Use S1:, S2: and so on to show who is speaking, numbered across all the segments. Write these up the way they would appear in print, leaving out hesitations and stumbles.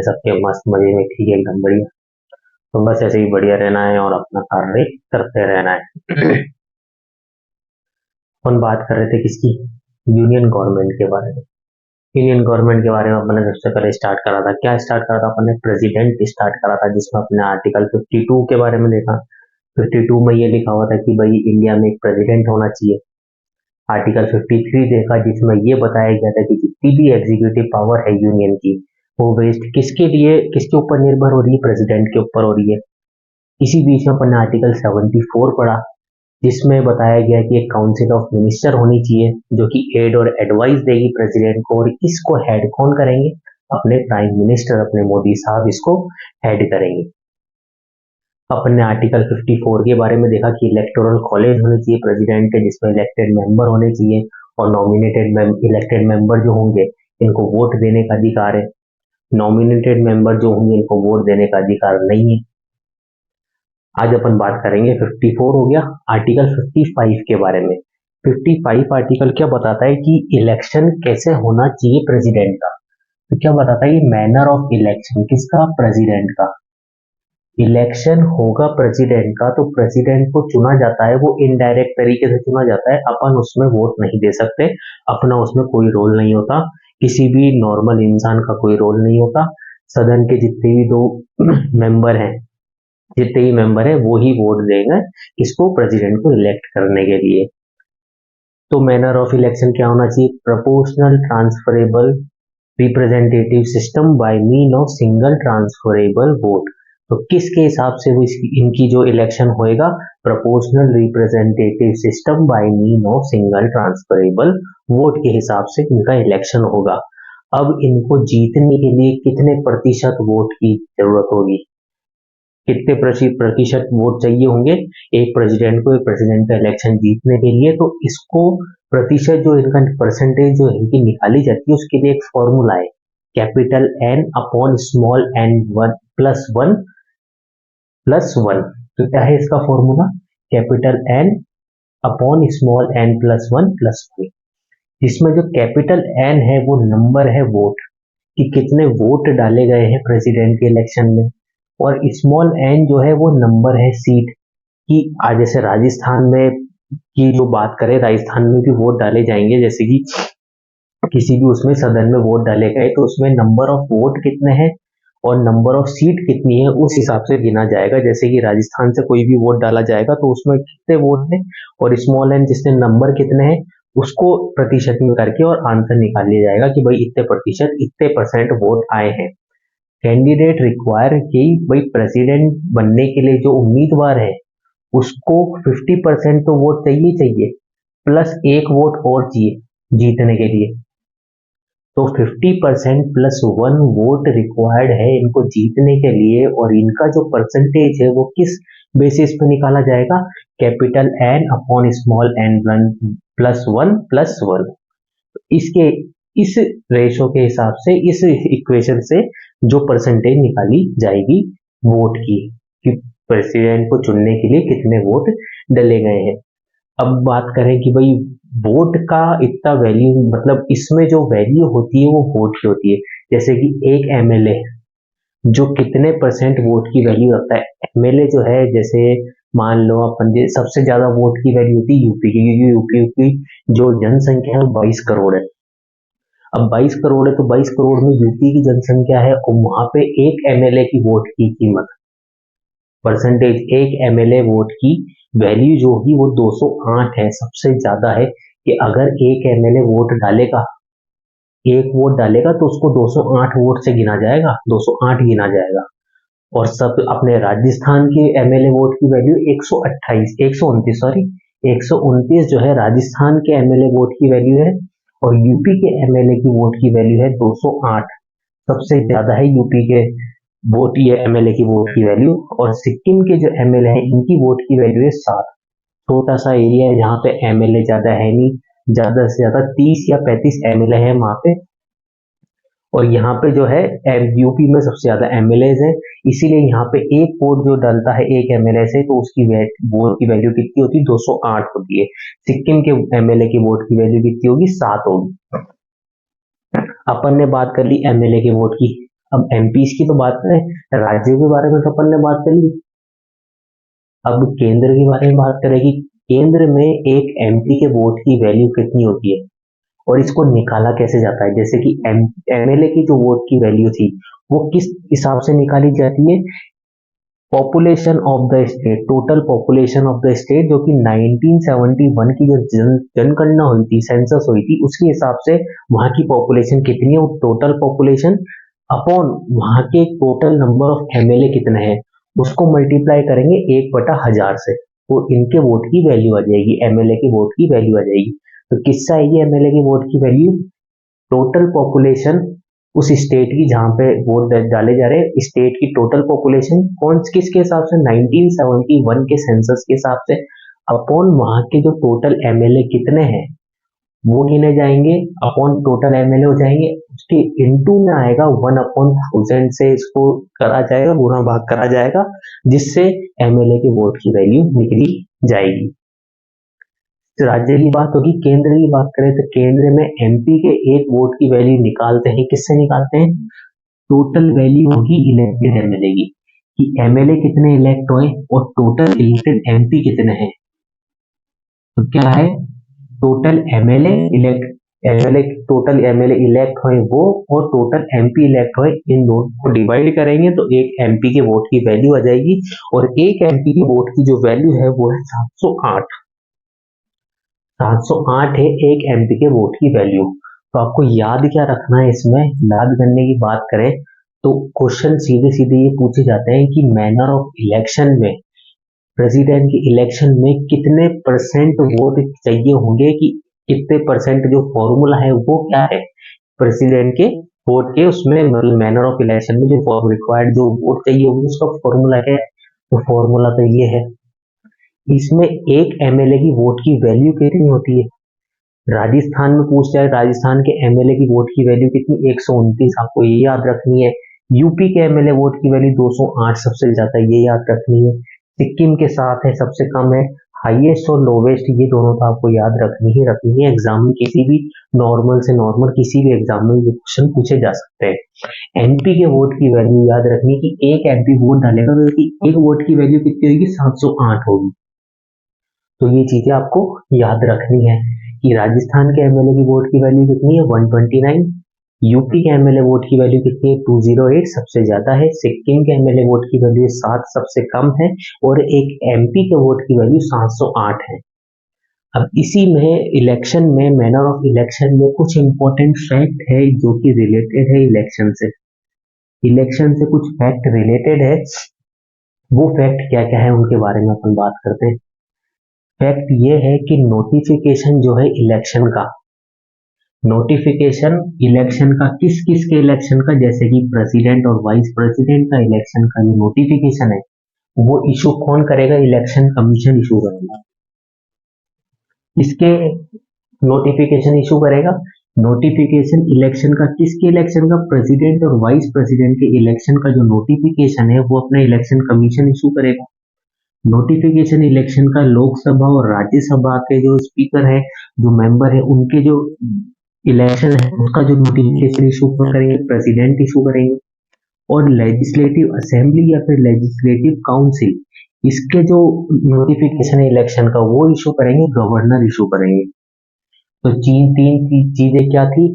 S1: सबके मस्त मजे में, ठीक है, एकदम बढ़िया। तो बस ऐसे ही बढ़िया रहना है और अपना कार्य करते रहना है। अपन बात कर रहे थे किसकी? यूनियन गवर्नमेंट के बारे में। यूनियन गवर्नमेंट के बारे में अपन ने सबसे पहले स्टार्ट करा था, क्या स्टार्ट करा था अपन ने? प्रेसिडेंट स्टार्ट करा था, जिसमें अपने आर्टिकल 52 के बारे में देखा। 52 में ये लिखा हुआ था कि भाई इंडिया में एक प्रेसिडेंट होना चाहिए। आर्टिकल 53 देखा, जिसमें ये बताया गया था कि जितनी भी एग्जीक्यूटिव पावर है यूनियन की, वो बेस्ड किसके लिए, किसके ऊपर निर्भर हो रही है? प्रेसिडेंट के ऊपर हो रही है। इसी बीच में अपन ने आर्टिकल 74 पढ़ा, जिसमें बताया गया कि एक काउंसिल ऑफ मिनिस्टर होनी चाहिए जो कि एड और एडवाइस देगी प्रेसिडेंट को, और इसको हेड कौन करेंगे? अपने प्राइम मिनिस्टर, अपने मोदी साहब इसको हेड करेंगे। अपन ने आर्टिकल 54 के बारे में देखा कि इलेक्टोरल कॉलेज होने चाहिए प्रेसिडेंट के, जिसमें इलेक्टेड मेंबर होने चाहिए, और नॉमिनेटेड इलेक्टेड मेंबर जो होंगे इनको वोट देने का अधिकार है। नॉमिनेटेड मेंबर जो होंगे इनको वोट देने का अधिकार नहीं है। आज अपन बात करेंगे 54 हो गया, आर्टिकल 55 के बारे में। 55 आर्टिकल क्या बताता है कि इलेक्शन कैसे होना चाहिए प्रेसिडेंट का। तो क्या बताता है? मैनर ऑफ इलेक्शन किसका? प्रेसिडेंट का। इलेक्शन होगा प्रेसिडेंट का, तो प्रेसिडेंट को चुना जाता है, वो इनडायरेक्ट तरीके से चुना जाता है, अपन उसमें वोट नहीं दे सकते, अपना उसमें कोई रोल नहीं होता, किसी भी नॉर्मल इंसान का कोई रोल नहीं होता। सदन के जितने भी दो मेंबर हैं, जितने ही मेंबर है वो ही वोट देंगे इसको, प्रेसिडेंट को इलेक्ट करने के लिए। तो मैनर ऑफ इलेक्शन क्या होना चाहिए? Proportional transferable representative system by mean of single transferable vote. तो किसके हिसाब से वो इनकी जो इलेक्शन होएगा? Proportional representative system by mean of single transferable vote के हिसाब से इनका इलेक्शन होगा। अब इनको जीतने के लिए कितने प्रतिशत वोट की जरूरत होगी? कितने प्रतिशत वोट चाहिए होंगे एक प्रेसिडेंट को, एक प्रेसिडेंट का इलेक्शन जीतने के लिए? तो इसको प्रतिशत जो इनका परसेंटेज जो इनकी निकाली जाती है, उसके लिए एक फॉर्मूला है, capital N upon small n plus one plus one. तो क्या है इसका formula? Capital N upon small n plus one, जिसमें जो कैपिटल एन है वो नंबर है वोट, कि कितने वोट डाले गए हैं प्रेसिडेंट के इलेक्शन में, और स्मॉल एन जो है वो नंबर है सीट की। आज जैसे राजस्थान में की जो बात करें, राजस्थान में भी वोट डाले जाएंगे, जैसे कि किसी भी उसमें सदन में वोट डाले गए तो उसमें नंबर ऑफ वोट कितने हैं और नंबर ऑफ सीट कितनी है उस हिसाब से गिना जाएगा। जैसे कि राजस्थान से कोई भी वोट डाला जाएगा तो उसमें कितने वोट हैं, और स्मॉल एन जिसने नंबर कितने हैं उसको प्रतिशत में करके और आंसर निकाल लिया जाएगा कि भाई इतने प्रतिशत, इतने परसेंट वोट आए हैं। कैंडिडेट रिक्वायर कि भाई प्रेसिडेंट बनने के लिए जो उम्मीदवार है उसको 50% तो वोट चाहिए, प्लस एक वोट और चाहिए जीतने के लिए। तो 50% प्लस वन वोट रिक्वायर्ड है इनको जीतने के लिए, और इनका जो परसेंटेज है वो किस बेसिस पे निकाला जाएगा? Capital N upon small n plus one. इसके इस रेशो के हिसाब से, इस इक्वेशन से जो परसेंटेज निकाली जाएगी वोट की, कि प्रेसिडेंट को चुनने के लिए कितने वोट डले गए हैं। अब बात करें कि भाई वोट का इतना वैल्यू, मतलब इसमें जो वैल्यू होती है वो वोट की होती है। जैसे कि एक एमएलए जो कितने परसेंट वोट की वैल्यू रखता है, एमएलए जो है, जैसे मान लो अपन सबसे ज्यादा वोट की वैल्यू होती है यूपी की, क्योंकि यूपी की जो जनसंख्या है वो 22 करोड़ है। अब 22 करोड़ है तो 22 करोड़ में यूपी की जनसंख्या है, और वहां पे एक एमएलए की वोट की कीमत, परसेंटेज, एक एमएलए वोट की वैल्यू जो होगी वो 208 है, सबसे ज्यादा है। कि अगर एक एमएलए वोट डालेगा, एक वोट डालेगा तो उसको 208 वोट से गिना जाएगा, 208 गिना जाएगा। और सब अपने राजस्थान के एमएलए वोट की वैल्यू 128, 129 सॉरी, 129 जो है राजस्थान के एमएलए वोट की वैल्यू है, और यूपी के एमएलए की वोट की वैल्यू है 208, सबसे ज्यादा है यूपी के वोट, ये एमएलए की वोट की वैल्यू। और सिक्किम के जो एमएलए हैं इनकी वोट की वैल्यू है 7। छोटा सा एरिया है जहाँ पे एमएलए ज्यादा है नहीं, ज्यादा से ज्यादा 30 या 35 एमएलए है वहां पे, और यहाँ पे जो है यूपी में सबसे ज्यादा एमएलए है, इसीलिए यहाँ पे एक वोट जो डलता है एक एमएलए से तो उसकी वोट की वैल्यू कितनी होती है? 208 होती है। सिक्किम के एमएलए की वोट की वैल्यू कितनी होगी? 7 होगी। अपन ने बात कर ली एमएलए के वोट की, अब एमपीज की तो बात करें, राज्यों के बारे में तो अपन ने बात कर ली। अब केंद्र के बारे में बात करें कि केंद्र में एक एमपी के वोट की वैल्यू कितनी होती है और इसको निकाला कैसे जाता है। जैसे कि एमएलए की जो वोट की वैल्यू थी वो किस हिसाब से निकाली जाती है, population of the state, total population of the state, जो कि 1971 की जो जनगणना हुई थी, सेंसस हुई थी, उसके हिसाब से वहां की पॉपुलेशन कितनी है, टोटल पॉपुलेशन अपॉन वहां के टोटल नंबर ऑफ एमएलए कितने हैं, उसको मल्टीप्लाई करेंगे 1/1000 से, तो इनके वोट की वैल्यू आ जाएगी, एमएलए की वोट की वैल्यू आ जाएगी। तो किससे आएगी एमएलए की वोट की वैल्यू, टोटल पॉपुलेशन उस स्टेट की जहां पे वोट डाले जा रहे हैं, स्टेट की टोटल पॉपुलेशन कौन किसके हिसाब से, 1971 के सेंसस के हिसाब से, अपॉन वहां के जो टोटल एमएलए कितने हैं वो गिने जाएंगे, अपॉन टोटल एमएलए हो जाएंगे, उसके इनटू में आएगा 1/1000 से इसको करा जाएगा, गुणा भाग करा जाएगा, जिससे एमएलए के वोट की वैल्यू निकली जाएगी। तो राज्य की बात होगी। केंद्र की बात करें तो केंद्र में एमपी के एक वोट की वैल्यू निकालते हैं, किससे निकालते हैं, टोटल वैल्यू होगी इलेक्टेड एमएलए की, कि एमएलए कितने इलेक्ट हुए और टोटल इलेक्टेड एमपी कितने हैं। तो क्या है, total MLA elect, MLA total MLA elect हुए वो और टोटल एमपी इलेक्ट हुए, इन दोनों को डिवाइड करेंगे तो एक एमपी के वोट की वैल्यू आ जाएगी, और एक एमपी के वोट की जो वैल्यू है वो है 708। 708 है एक एमपी के वोट की वैल्यू। तो आपको याद क्या रखना है, इसमें याद करने की बात करें तो क्वेश्चन सीधे सीधे ये पूछे जाते हैं कि मैनर ऑफ इलेक्शन में, प्रेसिडेंट के इलेक्शन में कितने परसेंट वोट चाहिए होंगे, कि कितने परसेंट जो फॉर्मूला है वो क्या है प्रेसिडेंट के वोट के, उसमें मतलब मैनर ऑफ इलेक्शन में जो रिक्वायर्ड जो वोट चाहिए होंगे उसका फॉर्मूला क्या है। तो फॉर्मूला तो ये है, इसमें एक एमएलए की वोट की वैल्यू कितनी होती है। राजस्थान में पूछ जाए, राजस्थान के एमएलए की वोट की वैल्यू कितनी, 129, आपको ये याद रखनी है। यूपी के एमएलए वोट की वैल्यू 208 सबसे ज्यादा, ये याद रखनी है। सिक्किम के साथ है सबसे कम है, हाईएस्ट और लोवेस्ट ये दोनों तो आपको याद रखनी है। एग्जाम में किसी भी नॉर्मल से नॉर्मल किसी भी एग्जाम में ये क्वेश्चन पूछे जा सकते हैं। एमपी के वोट की वैल्यू याद रखनी कि एक एमपी वोट डालेगा तो एक वोट की वैल्यू कितनी होगी, 708 होगी। तो ये चीजें आपको याद रखनी है कि राजस्थान के एमएलए की वोट की वैल्यू कितनी है, 129, यूपी के एमएलए वोट की वैल्यू कितनी है, 208 सबसे ज्यादा है, सिक्किम के एमएलए वोट की वैल्यू 7 सबसे कम है, और एक एमपी के वोट की वैल्यू 708 है। अब इसी में इलेक्शन में, मैनर ऑफ इलेक्शन में कुछ इंपॉर्टेंट फैक्ट है जो कि रिलेटेड है इलेक्शन से, इलेक्शन से कुछ फैक्ट रिलेटेड है। वो फैक्ट क्या क्या है उनके बारे में अपन बात करते हैं। फैक्ट ये है कि नोटिफिकेशन जो है इलेक्शन का, नोटिफिकेशन इलेक्शन का किस किस के इलेक्शन का, जैसे कि प्रेसिडेंट और वाइस प्रेसिडेंट का इलेक्शन का जो नोटिफिकेशन है वो इशू कौन करेगा, इलेक्शन कमीशन इशू करेगा। इसके नोटिफिकेशन इशू करेगा, नोटिफिकेशन इलेक्शन का किसके इलेक्शन का, प्रेसिडेंट और वाइस प्रेसिडेंट के इलेक्शन का जो नोटिफिकेशन है वो अपना इलेक्शन कमीशन इशू करेगा। नोटिफिकेशन इलेक्शन का लोकसभा और राज्यसभा के जो स्पीकर है, जो मेंबर है, उनके जो इलेक्शन है उसका जो नोटिफिकेशन इशू करेंगे प्रेसिडेंट इशू करेंगे। और लेजिस्लेटिव असेंबली या फिर लेजिस्लेटिव काउंसिल, इसके जो नोटिफिकेशन है इलेक्शन का वो इशू करेंगे, गवर्नर इशू करेंगे। तो तीन चीजें क्या थी,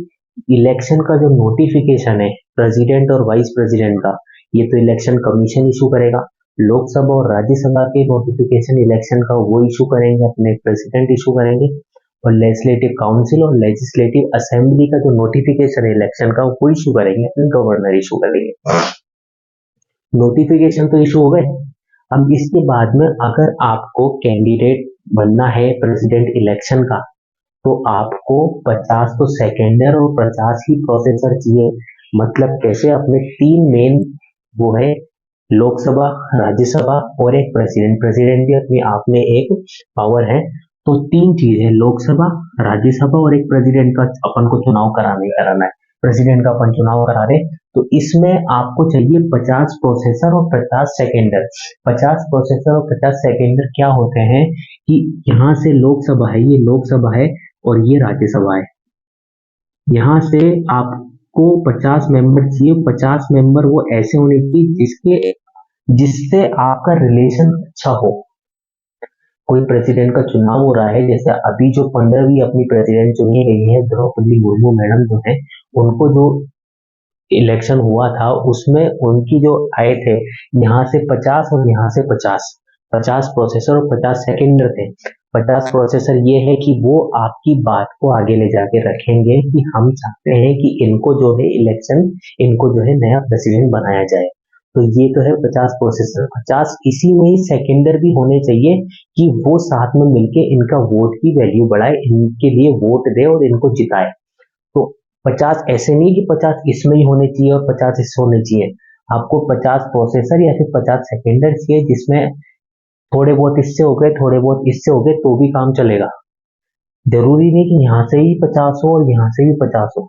S1: इलेक्शन का जो नोटिफिकेशन है प्रेसिडेंट और वाइस प्रेसिडेंट का, ये तो इलेक्शन कमीशन इशू करेगा। लोकसभा और राज्यसभा के नोटिफिकेशन इलेक्शन का वो इशू करेंगे, अपने प्रेसिडेंट इशू करेंगे। और लेजिस्लेटिव काउंसिल और लेजिस्लेटिव असेंबली का जो नोटिफिकेशन है इलेक्शन का वो इशू करेंगे, अपने गवर्नर इशू करेंगे। नोटिफिकेशन तो इशू हो गए। अब इसके बाद में अगर आपको कैंडिडेट बनना है प्रेसिडेंट इलेक्शन का, तो आपको 50 तो सेकेंडर और 50 ही प्रोसेसर चाहिए। मतलब कैसे, अपने 3 मेन वो है, लोकसभा, राज्यसभा और एक प्रेसिडेंट, प्रेसिडेंट भी अपने आप में एक पावर है। तो 3 चीज है, लोकसभा, राज्यसभा और एक प्रेसिडेंट का अपन को चुनाव कराना ही कराना है। प्रेसिडेंट का अपन चुनाव करा रहे, तो इसमें आपको चाहिए 50 प्रोसेसर और 50 सेकेंडर। 50 प्रोसेसर और 50 सेकेंडर क्या होते हैं कि यहाँ से लोकसभा है, ये लोकसभा है और ये राज्यसभा है। यहाँ से आप आपको 50 मेंबर चाहिए। 50 मेंबर वो ऐसे होने चाहिए जिससे आपका रिलेशन अच्छा हो। कोई प्रेसिडेंट का चुनाव हो रहा है, जैसे अभी जो 15वीं अपनी प्रेसिडेंट चुनी गई है द्रौपदी मुर्मू मैडम जो है, उनको जो इलेक्शन हुआ था उसमें उनकी जो आए थे यहाँ से 50 और यहाँ से 50 प्रोसेसर और 50 सेकेंडर थे। 50 प्रोसेसर ये है कि वो आपकी बात को आगे ले जाके रखेंगे कि हम चाहते हैं कि इनको जो है इलेक्शन, इनको जो है नया प्रेसिडेंट बनाया जाए। तो ये तो है 50 प्रोसेसर। 50 इसी में ही सेकेंडर भी होने चाहिए कि वो साथ में मिलके इनका वोट की वैल्यू बढ़ाए, इनके लिए वोट दे और इनको जिताए। तो 50 ऐसे नहीं कि 50 इसमें ही होने चाहिए और 50 इससे होने चाहिए। आपको 50 प्रोसेसर या फिर 50 सेकेंडर चाहिए जिसमें थोड़े बहुत इससे हो गए, थोड़े बहुत इससे हो गए तो भी काम चलेगा। जरूरी नहीं कि यहाँ से ही 50 हो और यहाँ से भी 50 हो।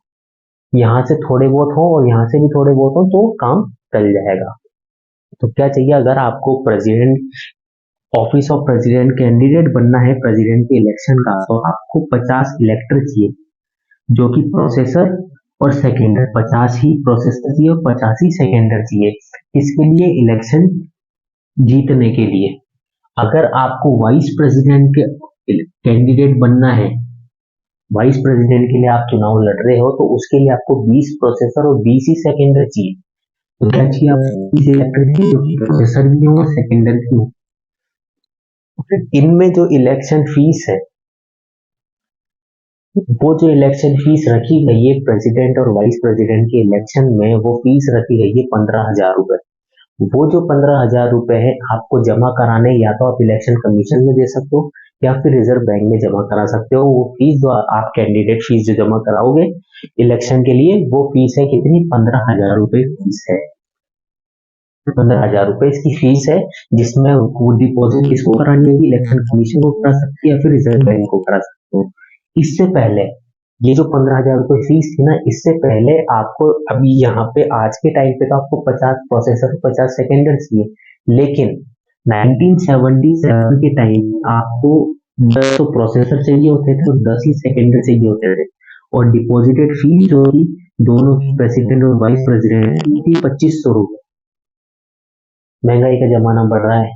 S1: यहाँ से थोड़े बहुत हो और यहाँ से भी थोड़े बहुत हो तो काम चल जाएगा। तो क्या चाहिए, अगर आपको president, office of president candidate बनना है प्रेसिडेंट के इलेक्शन का, तो आपको 50 इलेक्टर चाहिए जो कि प्रोसेसर और सेकेंडर, 50 ही प्रोसेसर चाहिए और 50 ही सेकेंडर चाहिए। इसके लिए इलेक्शन जीतने के लिए अगर आपको वाइस प्रेसिडेंट के कैंडिडेट बनना है, वाइस प्रेसिडेंट के लिए आप चुनाव लड़ रहे हो, तो उसके लिए आपको 20 प्रोसेसर और 20 ही सेकेंडर चाहिए। तो क्या चाहिए, आपको 20 इलेक्टर चाहिए जो कि प्रोसेसर भी हो और सेकेंडर भी हो। फिर इनमें जो इलेक्शन फीस है, वो जो इलेक्शन फीस रखी गई है प्रेसिडेंट और वाइस प्रेसिडेंट के इलेक्शन में, वो फीस रखी गई है 15,000 रुपए। वो जो 15,000 रुपए है आपको जमा कराने, या तो आप इलेक्शन कमीशन में दे सकते हो या फिर रिजर्व बैंक में जमा करा सकते हो। वो फीस जो आप कैंडिडेट फीस जो जमा कराओगे इलेक्शन के लिए, वो फीस है कितनी, 15,000 रुपए फीस है। 15,000 रुपए इसकी फीस है, जिसमें वो डिपॉजिट किसको करानी होगी, इलेक्शन कमीशन को करा सकती है या फिर रिजर्व बैंक को करा सकते हो। इससे पहले ये जो 15,000 रुपए फीस थी ना, इससे पहले आपको अभी यहाँ पे आज के टाइम पे तो आपको 50 प्रोसेसर 50 सेकेंडर चाहिए, लेकिन 1977 के टाइम आपको 10 तो प्रोसेसर चाहिए होते थे और 10 ही सेकेंडर चाहिए होते थे। और डिपॉजिटेड फीस जो थी दोनों प्रेसिडेंट और वाइस प्रेसिडेंट की 2500 रुपए। महंगाई का जमाना बढ़ रहा है,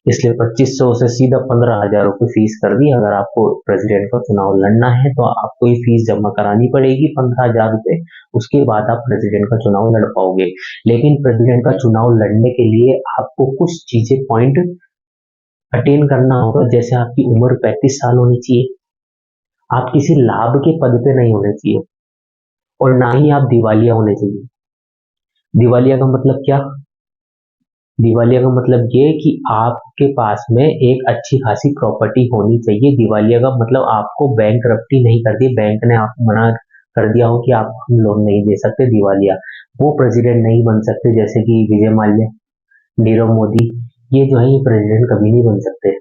S1: इसलिए 2500 से सीधा 15,000 रुपए फीस कर दी। अगर आपको प्रेसिडेंट का चुनाव लड़ना है तो आपको ये फीस जमा करानी पड़ेगी 15,000 रुपए। उसके बाद आप प्रेसिडेंट का चुनाव लड़ पाओगे। लेकिन प्रेसिडेंट का चुनाव लड़ने के लिए आपको कुछ चीजें पॉइंट अटेन करना होगा, जैसे आपकी उम्र 35 साल होनी चाहिए, आप किसी लाभ के पद पे नहीं होने चाहिए, और ना ही आप दिवालिया होने चाहिए। दिवालिया का मतलब क्या, दिवालिया का मतलब ये कि आपके पास में एक अच्छी खासी प्रॉपर्टी होनी चाहिए। दिवालिया का मतलब आपको बैंकरप्टी नहीं कर दी, बैंक ने आपको मना कर दिया हो कि आप हम लोन नहीं दे सकते, दिवालिया। वो प्रेसिडेंट नहीं बन सकते, जैसे कि विजय माल्या, नीरव मोदी, ये जो है ये प्रेसिडेंट कभी नहीं बन सकते।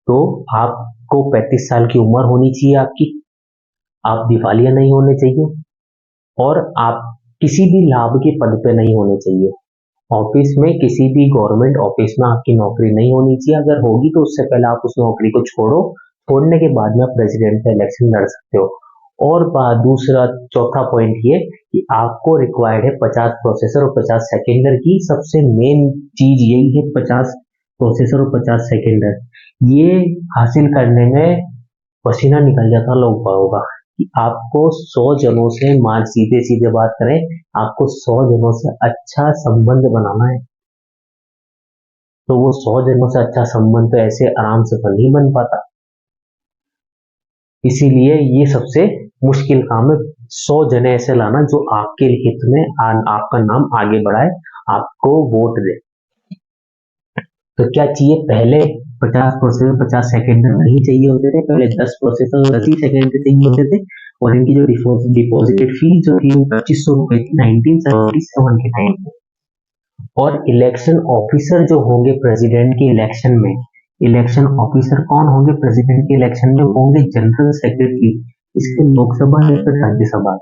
S1: तो आपको 35 साल की उम्र होनी चाहिए आपकी, आप दिवालिया नहीं होने चाहिए, और आप किसी भी लाभ के पद पे नहीं होने चाहिए। ऑफिस में, किसी भी गवर्नमेंट ऑफिस में आपकी नौकरी नहीं होनी चाहिए। अगर होगी तो उससे पहले आप उस नौकरी को छोड़ो, छोड़ने के बाद में आप प्रेसिडेंट का इलेक्शन लड़ सकते हो। और बात दूसरा, चौथा पॉइंट ये कि आपको रिक्वायर्ड है 50 प्रोसेसर और 50 सेकेंडर की। सबसे मेन चीज यही है, 50 प्रोसेसर और 50 सेकेंडर। ये हासिल करने में पसीना निकल जाता लोगों का कि आपको 100 जनों से, मान सीधे सीधे बात करें, आपको 100 जनों से अच्छा संबंध बनाना है। तो वो 100 जनों से अच्छा संबंध तो ऐसे आराम से तो नहीं बन पाता। इसीलिए ये सबसे मुश्किल काम है, 100 जने ऐसे लाना जो आपके हित में आपका नाम आगे बढ़ाए, आपको वोट दे। तो क्या चाहिए, पहले 50 प्रोसेसर 50 सेकेंडर नहीं चाहिए होते थे, पहले 10 प्रोसेसर 10 ही सेकेंडर चाहिए होते थे। और इनकी जो डिपॉजिटेड फीस जो थी 2500 रुपए थी 1977 के टाइम पे। और इलेक्शन ऑफिसर जो होंगे प्रेसिडेंट के इलेक्शन में, इलेक्शन ऑफिसर कौन होंगे प्रेसिडेंट के इलेक्शन में, होंगे जनरल सेक्रेटरी, इसके लोकसभा या फिर राज्यसभा।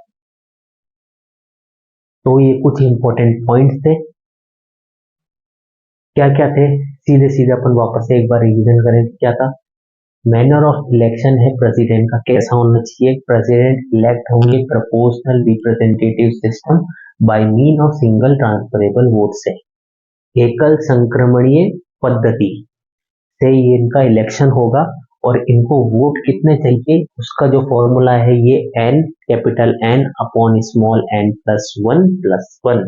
S1: तो ये कुछ इंपॉर्टेंट पॉइंट्स थे। क्या क्या थे, सीधे सीधे अपन वापस से एक बार रिवीजन करें, क्या था। मैनर ऑफ इलेक्शन है प्रेसिडेंट का, कैसा होना चाहिए? प्रेसिडेंट इलेक्ट होंगे proportional representative system by mean of single transferable vote से, एकल संक्रमणीय पद्धति से ये इनका इलेक्शन होगा। और इनको वोट कितने चाहिए, उसका जो फॉर्मूला है ये N, capital N upon small n plus one,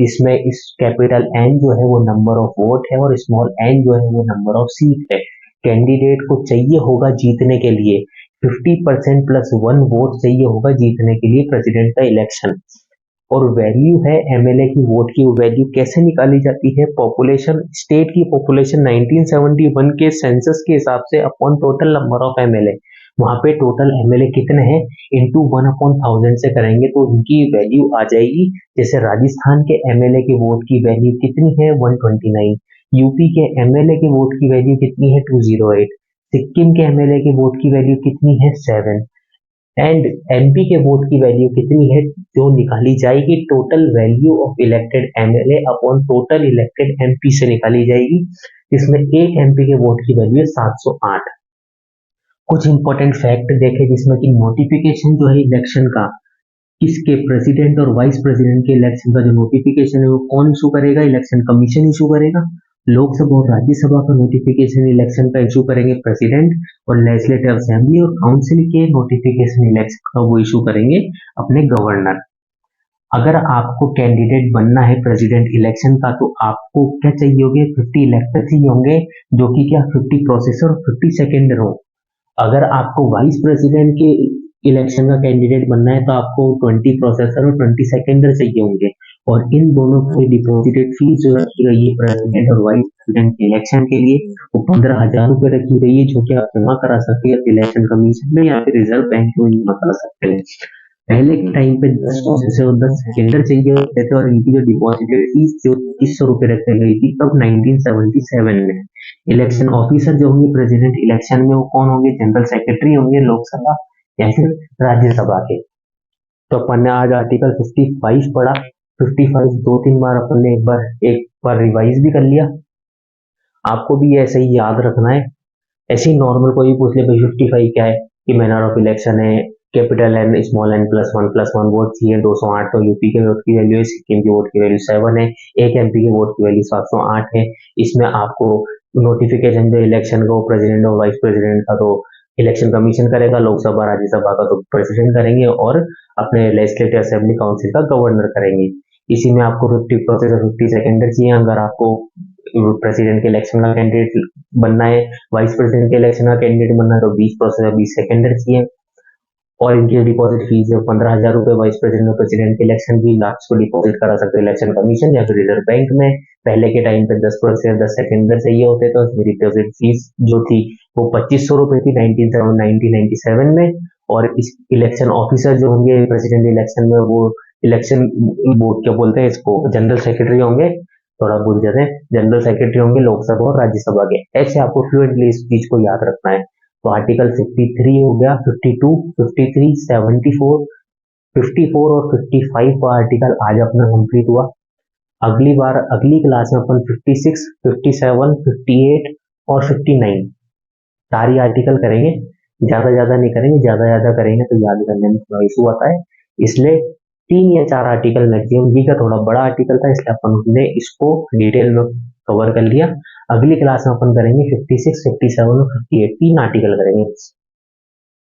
S1: इसमें इस कैपिटल एन जो है वो नंबर ऑफ वोट है और स्मॉल एन जो है वो नंबर ऑफ सीट है। कैंडिडेट को चाहिए होगा जीतने के लिए 50% प्लस 1 वोट चाहिए होगा जीतने के लिए प्रेसिडेंट का इलेक्शन। और वैल्यू है एमएलए की वोट की, वैल्यू कैसे निकाली जाती है? पॉपुलेशन, स्टेट की पॉपुलेशन 1971 के सेंसस के हिसाब से upon total number of MLA, वहां पे टोटल एमएलए कितने हैं इनटू 1/1000 से करेंगे तो इनकी वैल्यू आ जाएगी। जैसे राजस्थान के एमएलए की वोट की वैल्यू कितनी है 129, यूपी के एमएलए की वोट की वैल्यू कितनी है 208, सिक्किम के एमएलए की वोट की वैल्यू कितनी है 7 एंड एमपी के वोट की वैल्यू कितनी है, जो निकाली जाएगी total value of elected MLA upon total elected MP से निकाली जाएगी, जिसमें एक एमपी के वोट की वैल्यू है 708। कुछ इंपॉर्टेंट फैक्ट देखें जिसमें कि नोटिफिकेशन जो है इलेक्शन का, किसके, प्रेसिडेंट और वाइस प्रेसिडेंट के इलेक्शन का जो नोटिफिकेशन है वो कौन इशू करेगा? इलेक्शन कमीशन इशू करेगा। लोकसभा और राज्यसभा का नोटिफिकेशन इलेक्शन का इशू करेंगे प्रेसिडेंट, और लेजिस्लेटिव असेंबली और काउंसिल के नोटिफिकेशन इलेक्शन का वो इशू करेंगे अपने गवर्नर। अगर आपको कैंडिडेट बनना है प्रेसिडेंट इलेक्शन का तो आपको क्या चाहिए होंगे? 50 इलेक्टर चाहिए होंगे, जो कि क्या 50 प्रोसेसर और 50 सेकेंडर हो। अगर आपको वाइस प्रेसिडेंट के इलेक्शन का कैंडिडेट बनना है तो आपको 20 प्रोसेसर और 20 सेकेंडर चाहिए होंगे। और इन दोनों की डिपॉजिटेड फीस जो रखी गई है प्रेसिडेंट और वाइस प्रेसिडेंट के इलेक्शन के लिए वो 15,000 रुपए रखी गई है, जो कि आप जमा करा सकते हैं इलेक्शन कमीशन में या फिर रिजर्व बैंक में जमा करा सकते हैं। पहले के टाइम पे 10 प्रोसेसर और 10 सेकेंडर चाहिए होते थे और इनकी जो डिपॉजिटेड फीस जो 2100 रुपए रखी गई थी तब 1977 में। इलेक्शन ऑफिसर जो होंगे प्रेसिडेंट इलेक्शन में वो कौन होंगे? जनरल सेक्रेटरी होंगे लोकसभा या फिर राज्यसभा के। तो अपन ने आज आर्टिकल 55 पढ़ा, 55 2-3 बार अपन ने एक बार रिवाइज भी कर लिया। आपको भी ऐसे ही याद रखना है। ऐसे ही नॉर्मल कोई पूछ ले भाई 55 क्या है, कि मैनर ऑफ इलेक्शन है, capital N small n plus one vote चाहिए 208, तो यूपी के वोट की वैल्यू है, सिक्किम की वोट की वैल्यू 7 है, एक एमपी के वोट की वैल्यू 708 है। इसमें आपको नोटिफिकेशन जो इलेक्शन का प्रेसिडेंट और वाइस प्रेसिडेंट का तो इलेक्शन कमीशन करेगा, लोकसभा राज्यसभा का तो प्रेसिडेंट करेंगे और अपने लेजिस्लेटिव असेंबली काउंसिल का गवर्नर करेंगे। इसी में आपको 50 प्रोसेसर 50 सेकेंडर चाहिए अगर आपको प्रेसिडेंट के इलेक्शन का कैंडिडेट बनना है, वाइस प्रेसिडेंट के इलेक्शन का कैंडिडेट बनना है तो 20 प्रोसेसर 20 सेकेंडर चाहिए। और इनकी डिपॉजिट फीस है 15,000 रुपए। वाइस प्रेसिडेंट और प्रेसिडेंट के इलेक्शन की लास्ट को डिपॉजिट करा सकते हैं इलेक्शन कमीशन या फिर रिजर्व बैंक में। पहले के टाइम पे 10 प्रोसेसर 10 सेकेंडर चाहिए होते तो उसमें डिपॉजिट फीस जो थी वो 2500 रुपए थी 1997 में। और इस इलेक्शन ऑफिसर जो होंगे प्रेसिडेंट इलेक्शन में वो इलेक्शन वो क्या बोलते हैं इसको, जनरल सेक्रेटरी होंगे, थोड़ा भूल जाते हैं, जनरल सेक्रेटरी होंगे लोकसभा और राज्यसभा के। ऐसे आपको फ्लुएंटली इस चीज को याद रखना है। तो आर्टिकल 53 हो गया, 52, 53, 74, 54 और 55 का आर्टिकल आज अपना कंप्लीट हुआ। अगली बार अगली क्लास में अपन 56, 57, 58 और 59 सारी आर्टिकल करेंगे। ज्यादा नहीं करेंगे, ज्यादा करेंगे तो याद करने में थोड़ा इशू आता है, इसलिए 3 या 4 आर्टिकल मैक्सिमम। ये का थोड़ा बड़ा आर्टिकल था इसलिए अपन ने इसको डिटेल में कवर कर लिया। अगली क्लास में अपन करेंगे 56, 57 और 58 3 आर्टिकल करेंगे।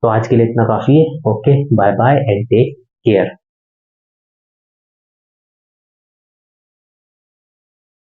S1: तो आज के लिए इतना काफी है। Okay, bye bye and take care.